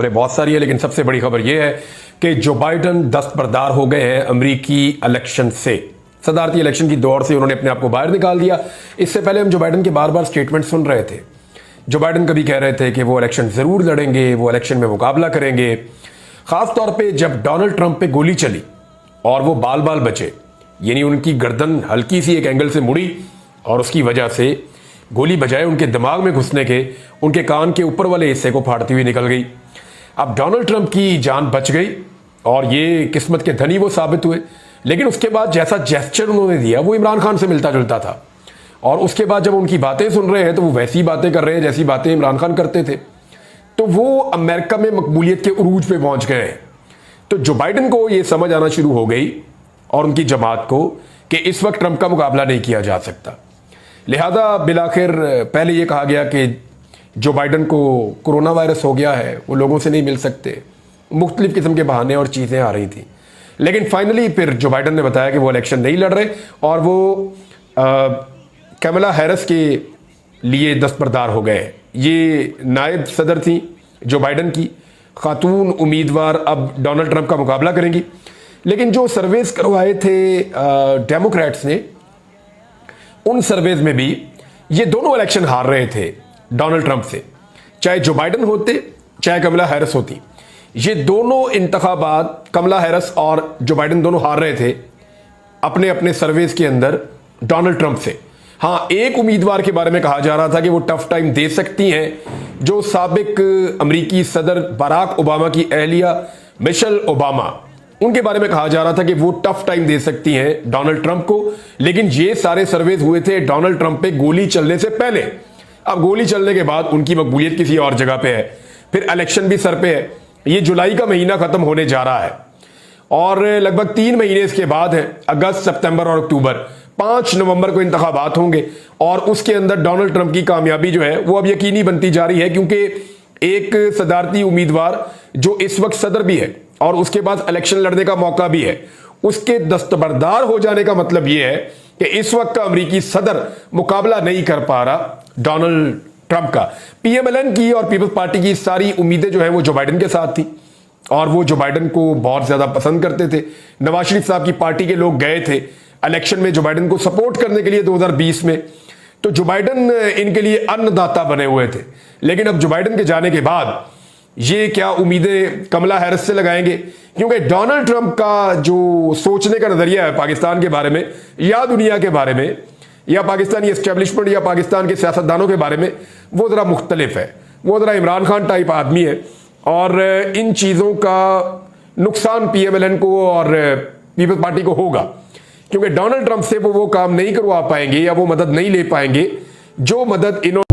बहुत सारी है, लेकिन सबसे बड़ी खबर यह है कि जो बाइडन दस्तबरदार हो गए हैं अमेरिकी इलेक्शन से। सदारती इलेक्शन की दौड़ से उन्होंने अपने आप को बाहर निकाल दिया। इससे पहले हम जो बाइडन के बार बार स्टेटमेंट सुन रहे थे। जो बाइडन कभी कह रहे थे कि वो इलेक्शन जरूर लड़ेंगे, वो इलेक्शन में मुकाबला करेंगे। खासतौर पर जब डोनाल्ड ट्रंप पे गोली चली और वो बाल बाल बचे, यानी उनकी गर्दन हल्की सी एक एंगल से मुड़ी और उसकी वजह से गोली बजाय उनके दिमाग में घुसने के उनके कान के ऊपर वाले हिस्से को फाड़ती हुई निकल गई। अब डोनाल्ड ट्रंप की जान बच गई और ये किस्मत के धनी वो साबित हुए। लेकिन उसके बाद जैसा जेस्चर उन्होंने दिया वो इमरान खान से मिलता जुलता था, और उसके बाद जब उनकी बातें सुन रहे हैं तो वो वैसी बातें कर रहे हैं जैसी बातें इमरान खान करते थे। तो वो अमेरिका में मकबूलियत के उरूज पे पहुंच गए हैं। तो जो बाइडन को ये समझ आना शुरू हो गई और उनकी जमात को कि इस वक्त ट्रंप का मुकाबला नहीं किया जा सकता। लिहाजा बिलाखिर पहले ये कहा गया कि जो बाइडन को कोरोना वायरस हो गया है, वो लोगों से नहीं मिल सकते, मुख्तलिफ किस्म के बहाने और चीज़ें आ रही थी। लेकिन फाइनली फिर जो बाइडन ने बताया कि वो इलेक्शन नहीं लड़ रहे और वो कैमला हैरिस के लिए दस्तबरदार हो गए। ये नायब सदर थी जो बाइडन की, खातून उम्मीदवार अब डोनाल्ड ट्रंप का मुकाबला करेंगी। लेकिन जो सर्वेज करवाए थे डेमोक्रेट्स ने, उन सर्वेज में भी ये दोनों इलेक्शन हार रहे थे डोनाल्ड ट्रंप से। चाहे जो बाइडन होते चाहे कमला हैरिस होती, ये दोनों इंतखाबात कमला हैरिस और जो बाइडन दोनों हार रहे थे अपने अपने सर्वेज के अंदर डोनाल्ड ट्रंप से। हाँ, एक उम्मीदवार के बारे में कहा जा रहा था कि वो टफ टाइम दे सकती हैं, जो साबिक अमरीकी सदर बराक ओबामा की अहलिया मिशेल ओबामा, उनके बारे में कहा जा रहा था कि वो टफ टाइम दे सकती हैं डोनाल्ड ट्रंप को। लेकिन ये सारे सर्वेज हुए थे डोनाल्ड ट्रंप पे गोली चलने से पहले। अब गोली चलने के बाद उनकी मकबूलियत किसी और जगह पे है, फिर इलेक्शन भी सर पे है। ये जुलाई का महीना खत्म होने जा रहा है और लगभग 3 महीने इसके बाद है, अगस्त, सितंबर और अक्टूबर। 5 नवंबर को इंतखाबात होंगे और उसके अंदर डोनाल्ड ट्रंप की कामयाबी जो है वो अब यकीनी बनती जा रही है, क्योंकि एक सदारती उम्मीदवार जो इस वक्त सदर भी है और उसके बाद इलेक्शन लड़ने का मौका भी है, उसके दस्तबरदार हो जाने का मतलब यह है कि इस वक्त का अमेरिकी सदर मुकाबला नहीं कर पा रहा डोनाल्ड ट्रंप का। पीएमएलएन की और पीपल्स पार्टी की सारी उम्मीदें जो है वो जो बाइडन के साथ थी और वो जो बाइडन को बहुत ज्यादा पसंद करते थे। नवाज शरीफ साहब की पार्टी के लोग गए थे इलेक्शन में जो बाइडन को सपोर्ट करने के लिए 2020 में, तो जो बाइडन इनके लिए अन्नदाता बने हुए थे। लेकिन अब जो बाइडन के जाने के बाद ये क्या उम्मीदें कमला हैरिस से लगाएंगे, क्योंकि डोनाल्ड ट्रंप का जो सोचने का नजरिया है पाकिस्तान के बारे में या दुनिया के बारे में या पाकिस्तानी एस्टेब्लिशमेंट या पाकिस्तान के सियासतदानों के बारे में, वो जरा मुख्तलिफ है। वो जरा इमरान खान टाइप आदमी है और इन चीजों का नुकसान पीएमएलएन को और पीपल्स पार्टी को होगा, क्योंकि डोनाल्ड ट्रंप से वो काम नहीं करवा पाएंगे या वो मदद नहीं ले पाएंगे जो मदद इन्होंने